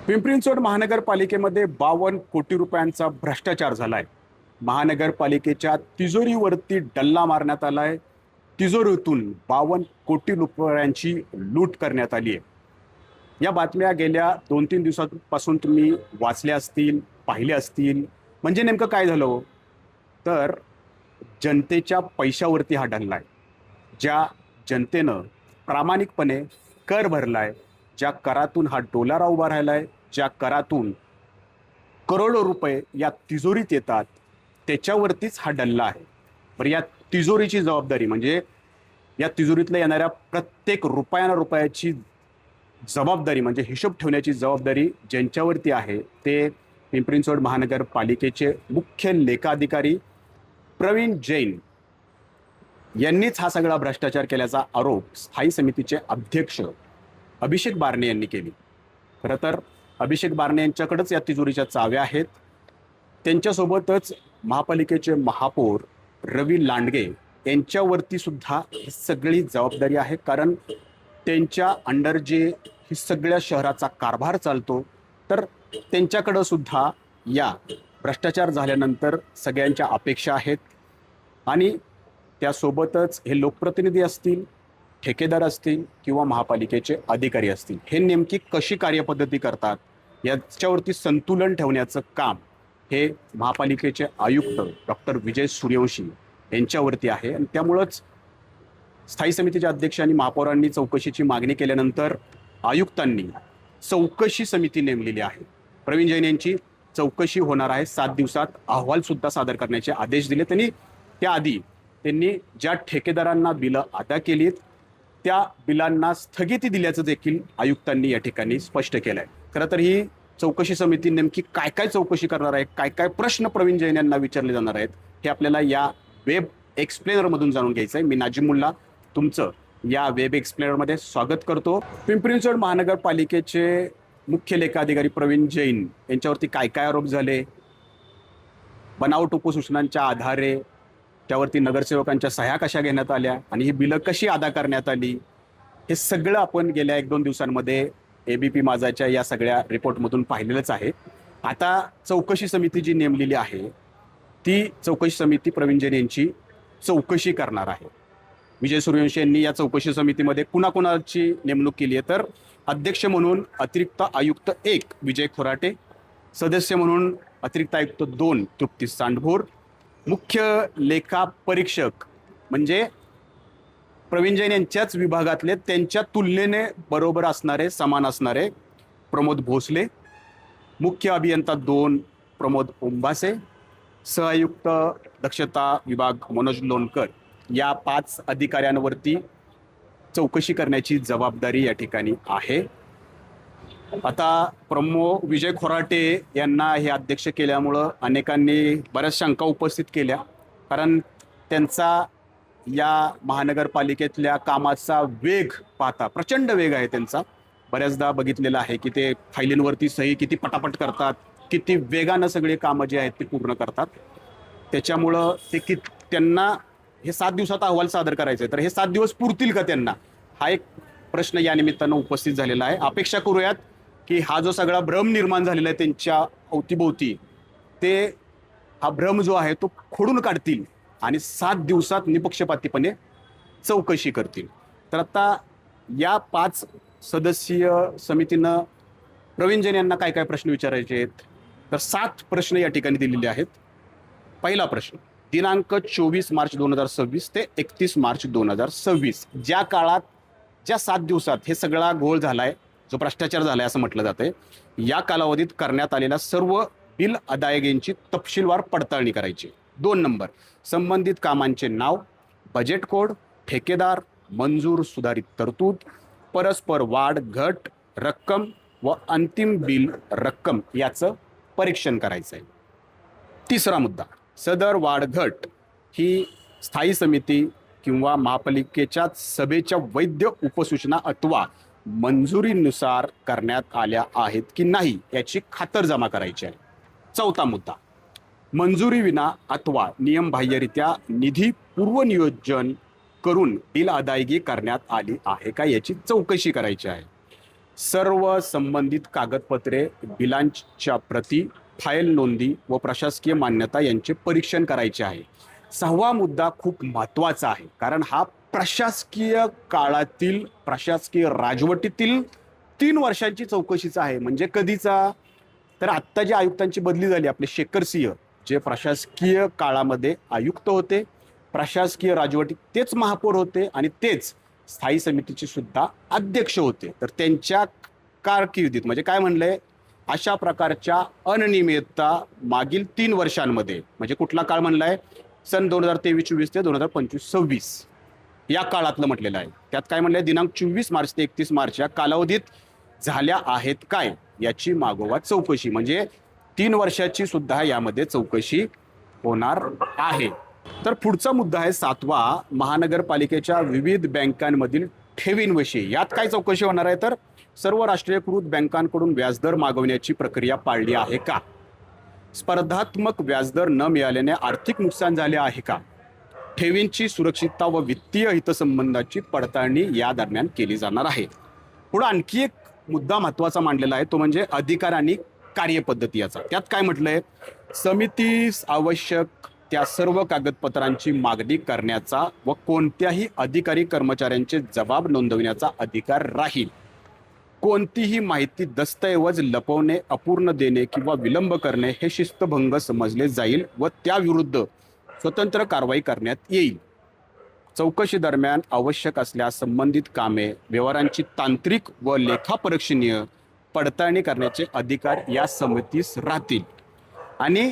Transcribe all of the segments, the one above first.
पिंपरी चिंचवड महानगरपालिकेमध्ये 52 कोटी रुपयांचा भ्रष्टाचार झालाय। महानगरपालिकेच्या तिजोरीवरती डल्ला मारण्यात आलाय। तिजोरीतून 52 कोटी रुपयांची लूट करण्यात आली आहे। या बातम्या गेल्या 2-3 दिवसांपासून तुम्ही वाचल्या असतील, पाहिल्या असतील। म्हणजे नेमकं काय झालं हो? तर जनतेच्या पैशावरती हा डल्ला आहे। ज्या जनतेनं प्रामाणिकपणे कर भरलाय, ज्या करातून हा डोलारा उभा राहिलाय, ज्या करातून करोडो रुपये या तिजोरीत येतात, त्याच्यावरतीच हा डल्ला आहे। बरं, या तिजोरीची जबाबदारी म्हणजे या तिजोरीतल्या येणाऱ्या प्रत्येक रुपयाची जबाबदारी म्हणजे हिशोब ठेवण्याची जबाबदारी ज्यांच्यावरती आहे ते पिंपरी चिंचवड महानगरपालिकेचे मुख्य लेखाधिकारी प्रवीण जैन यांनीच हा सगळा भ्रष्टाचार केल्याचा आरोप स्थायी समितीचे अध्यक्ष अभिषेक बारणे यांनी केली। खरं तर अभिषेक बारणे यांच्याकडेच या तिजोरीच्या चाव्या आहेत। त्यांच्यासोबतच महापालिकेचे महापौर रवी लांडगे यांच्यावरती सुद्धा ही सगळी जबाबदारी आहे, कारण त्यांच्या अंडर जे ही सगळ्या शहराचा कारभार चालतो, तर त्यांच्याकडं सुद्धा या भ्रष्टाचार झाल्यानंतर सगळ्यांच्या अपेक्षा आहेत। आणि त्यासोबतच हे लोकप्रतिनिधी असतील, ठेकेदार असतील किंवा महापालिकेचे अधिकारी असतील, हे नेमकी कशी कार्यपद्धती करतात याच्यावरती संतुलन ठेवण्याचं काम हे महापालिकेचे आयुक्त डॉक्टर विजय सूर्यवंशी यांच्यावरती आहे। आणि त्यामुळंच स्थायी समितीच्या अध्यक्षांनी महापौरांनी चौकशीची मागणी केल्यानंतर आयुक्तांनी चौकशी समिती नेमलेली आहे। प्रवीण जैन यांची चौकशी होणार आहे। 7 दिवसात अहवाल सुद्धा सादर करण्याचे आदेश दिले त्यांनी। त्याआधी त्यांनी ज्या ठेकेदारांना बिलं अदा केलीत त्या बिलांना स्थगिती दिल्याचं देखील आयुक्तांनी या ठिकाणी स्पष्ट केलंय। खरं तर ही चौकशी समिती नेमकी काय काय चौकशी करणार आहे, काय काय प्रश्न प्रवीण जैन यांना विचारले जाणार आहेत, हे आपल्याला या वेब एक्सप्लेनर मधून जाणून घ्यायचं आहे। मी नाजिमुल्ला तुमचं या वेब एक्सप्लेनर मध्ये स्वागत करतो। पिंपरी चिंचवड महानगरपालिकेचे मुख्य लेखाधिकारी प्रवीण जैन यांच्यावरती काय काय आरोप झाले, बनावट उपसूचनांच्या आधारे त्यावरती नगरसेवकांच्या सह्या कशा घेण्यात आल्या आणि ही बिलं कशी अदा करण्यात आली, हे सगळं आपण गेल्या 1-2 दिवसांमध्ये एबीपी माझाच्या या सगळ्या रिपोर्टमधून पाहिलेलंच आहे। आता चौकशी समिती जी नेमलेली आहे ती चौकशी समिती प्रवीण जैन यांची चौकशी करणार आहे। विजय सूर्यवंशी यांनी या चौकशी समितीमध्ये कुणाकुणाची नेमणूक केली आहे, तर अध्यक्ष म्हणून अतिरिक्त आयुक्त 1 विजय खोराटे, सदस्य म्हणून अतिरिक्त आयुक्त 2 तृप्ती सांडभोर, मुख्य लेखा परीक्षक म्हणजे प्रवीण जैन यांच्याच विभागातले त्यांच्या तुलनेने बरोबर असणारे समान असणारे प्रमोद भोसले, मुख्य अभियंता 2 प्रमोद ओंबासे, सहआयुक्त दक्षता विभाग मनोज लोणकर, या 5 अधिकाऱ्यांवरती चौकशी करण्याची जबाबदारी या ठिकाणी आहे। आता विजय खोराटे यांना हे अध्यक्ष केल्यामुळं अनेकांनी बऱ्याच शंका उपस्थित केल्या, कारण त्यांचा या महानगरपालिकेतल्या कामाचा वेग पाहता प्रचंड वेग आहे त्यांचा। बऱ्याचदा बघितलेलं आहे की ते फायलींवरती सही किती पटापट करतात, किती वेगानं सगळे कामं जे आहेत ते पूर्ण करतात। त्याच्यामुळं त्यांना हे 7 दिवसात अहवाल सादर करायचे, तर हे 7 दिवस पुरतील का त्यांना, हा एक प्रश्न या निमित्तानं उपस्थित झालेला आहे। अपेक्षा करूयात की हा जो सगळा भ्रम निर्माण झालेला आहे त्यांच्या अवतीभोवती, ते हा भ्रम जो आहे तो खोडून काढतील आणि 7 दिवसात निपक्षपातीपणे चौकशी करतील। तर आता या 5 सदस्यीय समितीनं प्रवीण जैन यांना काय काय प्रश्न विचारायचे आहेत, तर 7 प्रश्न या ठिकाणी दिलेले आहेत। पहिला प्रश्न, दिनांक 24 मार्च 2026 ते 31 मार्च 2026 ज्या काळात, ज्या 7 दिवसात हे सगळा घोळ झालाय, जो भ्रष्टाचार झालाय असं म्हटलं जातंय, या कालावधीत करण्यात आलेल्या सर्व बिल अदायगींची तपशीलवार पडताळणी करायची। 2 नंबर, संबंधित कामांचे नाव, बजेट कोड, ठेकेदार, मंजूर सुधारित तरतूद, परस्पर वाढ घट रक्कम व अंतिम बिल रक्कम याचं परीक्षण करायचं आहे। तिसरा मुद्दा, सदर वाढ घट ही स्थायी समिती किंवा महापालिकेच्या सभेच्या वैध उपसूचना अथवा मंजुरीनुसार करण्यात आल्या आहेत की नाही याची खातरजमा करायची आहे। चौथा मुद्दा, मंजुरी विना अथवा नियमबाह्यरित्या निधी पूर्वनियोजन करून बिल अदायगी करण्यात आली आहे का याची चौकशी करायची आहे। सर्व संबंधित कागदपत्रे, बिलांच्या प्रती, फाईल नोंदी व प्रशासकीय मान्यता यांचे परीक्षण करायचे आहे. 6वा मुद्दा खूप महत्त्वाचा आहे, कारण हा प्रशासकीय काळातील, प्रशासकीय राजवटीतील 3 वर्षांची चौकशीचा आहे. म्हणजे कधीचा? तर आत्ता जे आयुक्तांची बदली झाली, आपले शेखर सिंह जे प्रशासकीय काळामध्ये आयुक्त होते, प्रशासकीय राजवटीत तेच महापौर होते आणि तेच स्थायी समितीचे सुद्धा अध्यक्ष होते. तर त्यांच्या कारकिर्दीत म्हणजे काय म्हणलंय, अशा प्रकारच्या अनियमितता मागील 3 वर्षांमध्ये, म्हणजे कुठला काळ म्हणलाय, सन 2023-24 ते 2025-26 या काळातलं म्हटलेलं आहे. त्यात काय म्हणलंय, दिनांक 24 मार्च ते 31 मार्च या कालावधीत झाल्या आहेत काय याची मागोवा चौकशी. म्हणजे 3 वर्षाची सुद्धा यामध्ये चौकशी होणार आहे. तर पुढचा मुद्दा आहे 7वा, महानगरपालिकेच्या विविध बँकांमधील ठेवींविषयी. यात काय चौकशी होणार आहे, तर सर्व राष्ट्रीयकृत बँकांकडून व्याजदर मागवण्याची प्रक्रिया पाळली आहे का, स्पर्धात्मक व्याजदर न मिळाल्याने आर्थिक नुकसान झाले आहे का, ठेवींची सुरक्षितता व वित्तीय हितसंबंधाची पडताळणी या दरम्यान केली जाणार आहे. पुढे आणखी एक मुद्दा महत्त्वाचा मांडलेला आहे, तो म्हणजे अधिकार आणि कार्यपद्धती याचा. त्यात काय म्हटलंय, समितीस आवश्यक त्या सर्व कागदपत्रांची मागणी करण्याचा व कोणत्याही अधिकारी कर्मचाऱ्यांचे जबाब नोंदवण्याचा अधिकार राहील. कोणतीही माहिती दस्तऐवज लपवणे, अपूर्ण देणे किंवा विलंब करणे हे शिस्तभंग समजले जाईल व त्याविरुद्ध स्वतंत्र कारवाई करण्यात येईल. चौकशी दरम्यान आवश्यक असल्यास संबंधित कामे, व्यवहारांची तांत्रिक व लेखापरीक्षणीय पडताळणी करण्याचे अधिकार या समितीस राहतील. आणि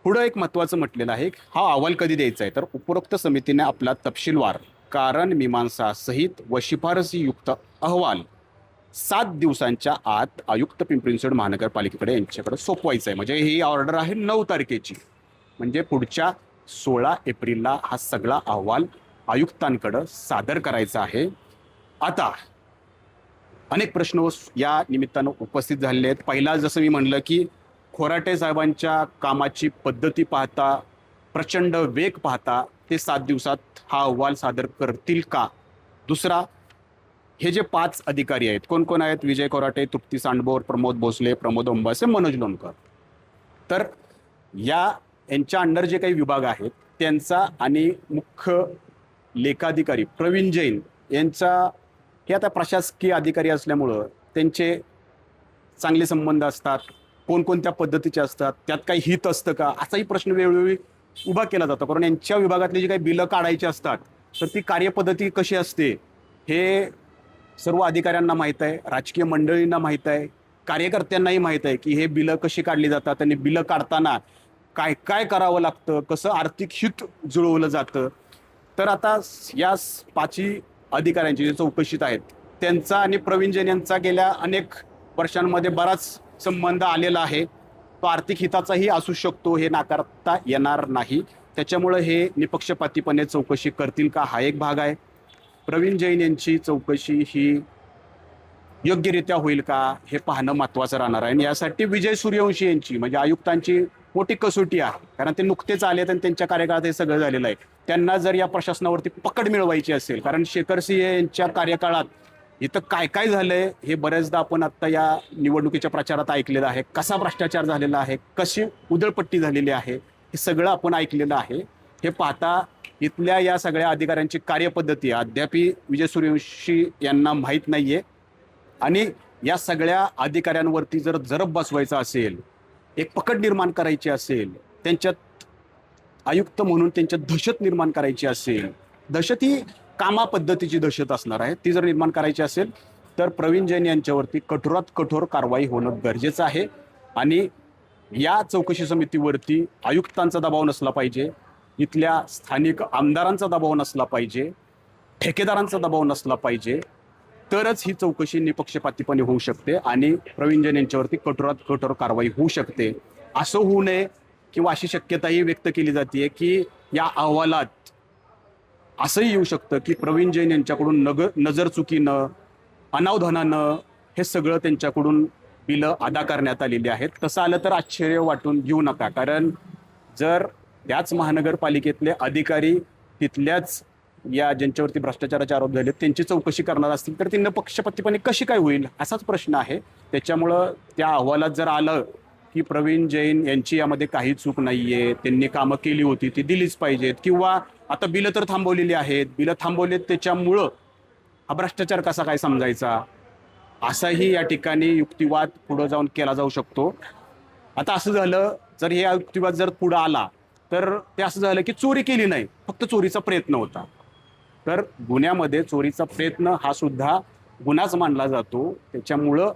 पुढं एक महत्त्वाचं म्हटलेलं आहे, हा अहवाल कधी द्यायचा आहे, तर उपरोक्त समितीने आपला तपशीलवार कारण मीमांसा सहित व शिफारसीयुक्त अहवाल 7 दिवसांच्या आत आयुक्त पिंपरी चिंचवड महानगरपालिकेकडे यांच्याकडे सोपवायचं आहे. म्हणजे ही ऑर्डर आहे 9 तारखेची, म्हणजे पुढच्या 16 एप्रिलला हा सगळा अहवाल आयुक्तांकडे सादर करायचा आहे. आता अनेक प्रश्न या निमित्तानं उपस्थित झालेले आहेत. पहिला, जसं मी म्हणलं की खोराटे साहेबांच्या कामाची पद्धती पाहता, प्रचंड वेग पाहता ते 7 दिवसात हा अहवाल सादर करतील का. दुसरा, हे जे 5 अधिकारी आहेत, कोण कोण आहेत, विजय खोराटे, तृप्ती सांडबोर, प्रमोद भोसले, प्रमोद अंबासे, मनोज लोणकर. तर यांच्या अंडर जे काही विभाग आहेत त्यांचा आणि मुख्य लेखाधिकारी प्रवीण जैन यांचा, हे आता प्रशासकीय अधिकारी असल्यामुळं त्यांचे चांगले संबंध असतात, कोणकोणत्या पद्धतीचे असतात, त्यात काही हित असतं का, असाही प्रश्न वेळोवेळी उभा केला जातो. कारण यांच्या विभागातली जी काही बिलं काढायची असतात तर ती कार्यपद्धती कशी असते हे सर्व अधिकाऱ्यांना माहीत आहे, राजकीय मंडळींना माहीत आहे, कार्यकर्त्यांनाही माहीत आहे की हे बिलं कशी काढली जातात आणि बिलं काढताना काय काय करावं लागतं, कसं आर्थिक हित जुळवलं जातं. तर आता या 5 अधिकाऱ्यांची जे चौकशीत आहेत त्यांचा आणि प्रवीण जैन यांचा गेल्या अनेक वर्षांमध्ये बराच संबंध आलेला आहे. तो आर्थिक हिताचाही असू शकतो, हे नाकारता येणार नाही. त्याच्यामुळे हे निपक्षपातीपणे चौकशी करतील का हा एक भाग आहे. प्रवीण जैन यांची चौकशी ही योग्यरित्या होईल का हे पाहणं महत्त्वाचं राहणार आहे. आणि यासाठी विजय सूर्यवंशी यांची म्हणजे आयुक्तांची मोठी कसोटी आहे, कारण ते नुकतेच आलेत आणि त्यांच्या कार्यकाळात हे सगळं झालेलं आहे. त्यांना जर या प्रशासनावरती पकड मिळवायची असेल, कारण शेखर सिंह यांच्या कार्यकाळात इथं काय काय झालंय हे बऱ्याचदा आपण आता या निवडणुकीच्या प्रचारात ऐकलेलं आहे. कसा भ्रष्टाचार झालेला आहे, कशी उधळपट्टी झालेली आहे, हे सगळं आपण ऐकलेलं आहे. हे पाहता इथल्या या सगळ्या अधिकाऱ्यांची कार्यपद्धती अद्याप विजय सूर्यवंशी यांना माहीत नाहीये. आणि या सगळ्या अधिकाऱ्यांवरती जर जरब बसवायचा असेल, एक पकड निर्माण करायची असेल, त्यांच्यात आयुक्त म्हणून त्यांच्यात दहशत निर्माण करायची असेल, दहशत ही कामापद्धतीची दहशत असणार आहे, ती जर निर्माण करायची असेल तर प्रवीण जैन यांच्यावरती कठोरात कठोर कारवाई होणं गरजेचं आहे. आणि या चौकशी समितीवरती आयुक्तांचा दबाव नसला पाहिजे, इथल्या स्थानिक आमदारांचा दबाव नसला पाहिजे, ठेकेदारांचा दबाव नसला पाहिजे, तरच ही चौकशी निपक्षपातीपणे होऊ शकते आणि प्रवीण जैन यांच्यावरती कठोरात कठोर कारवाई होऊ शकते. असं होऊ नये किंवा अशी शक्यताही व्यक्त केली जाते की या अहवालात असंही येऊ शकतं की प्रवीण जैन यांच्याकडून नजर चुकीनं, अनावधानानं हे सगळं त्यांच्याकडून बिलं अदा करण्यात आलेली आहेत. तसं आलं तर आश्चर्य वाटून घेऊ नका, कारण जर त्याच महानगरपालिकेतले अधिकारी तिथल्याच या ज्यांच्यावरती भ्रष्टाचाराचे आरोप झाले त्यांची चौकशी करणार असतील तर ती निपक्षपातीपणे कशी काय होईल असाच प्रश्न आहे. त्याच्यामुळं त्या अहवालात जर आलं की प्रवीण जैन यांची यामध्ये काही चूक नाहीये, त्यांनी कामं केली होती ती दिलीच पाहिजेत, किंवा आता बिलं तर थांबवलेली आहेत, बिलं थांबवलेत त्याच्यामुळं हा भ्रष्टाचार कसा काय समजायचा, असाही या ठिकाणी युक्तिवाद पुढे जाऊन केला जाऊ शकतो. आता असं झालं, जर हे युक्तिवाद जर पुढे आला तर ते असं झालं की चोरी केली नाही, फक्त चोरीचा प्रयत्न होता. तर गुन्ह्यामध्ये चोरीचा प्रयत्न हा सुद्धा गुन्हाच मानला जातो. त्याच्यामुळं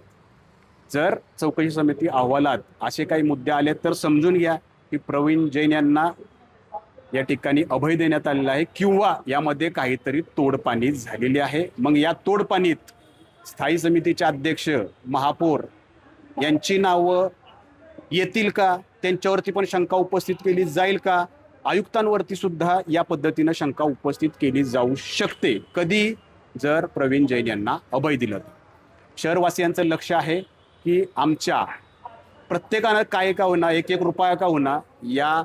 जर चौकशी समिती अहवालात असे काही मुद्दे आले तर समजून घ्या की प्रवीण जैन यांना या ठिकाणी अभय देण्यात आलेला आहे किंवा यामध्ये काहीतरी तोडपाणी झालेली आहे. मग या तोडपाणीत स्थायी समितीचे अध्यक्ष, महापौर यांची नावं येतील का, त्यांच्यावरती पण शंका उपस्थित केली जाईल का, आयुक्तांवरती सुद्धा या पद्धतीनं शंका उपस्थित केली जाऊ शकते कधी, जर प्रवीण जैन यांना अभय दिलं. शहरवासियांचं लक्ष आहे की आमच्या प्रत्येकानं काय का होणार, एक एक रुपया का होणार या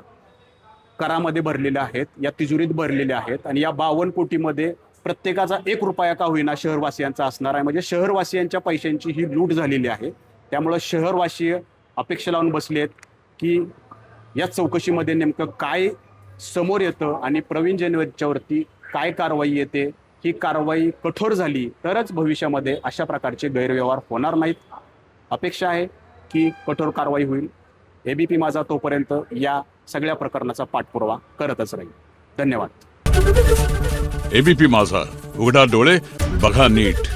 करामध्ये भरलेल्या आहेत, या तिजोरीत भरलेल्या आहेत, आणि या 52 कोटीमध्ये प्रत्येकाचा 1 रुपया का होईना शहरवासियांचा असणार आहे. म्हणजे शहरवासियांच्या पैशांची ही लूट झालेली आहे. त्यामुळं शहरवासीय अपेक्षा लावून बसलेत की या चौकशीमध्ये नेमकं काय समोर येतं आणि प्रवीण जैन यांच्यावरती काय कारवाई येते. ही कारवाई कठोर झाली तरच भविष्यामध्ये अशा प्रकारचे गैरव्यवहार होणार नाहीत. अपेक्षा आहे की कठोर कारवाई होईल. एबीपी माझा तोपर्यंत या सगळ्या प्रकरणाचा पाठपुरावा करतच राहील. धन्यवाद. एबीपी माझा, उघडा डोळे बघा नीट.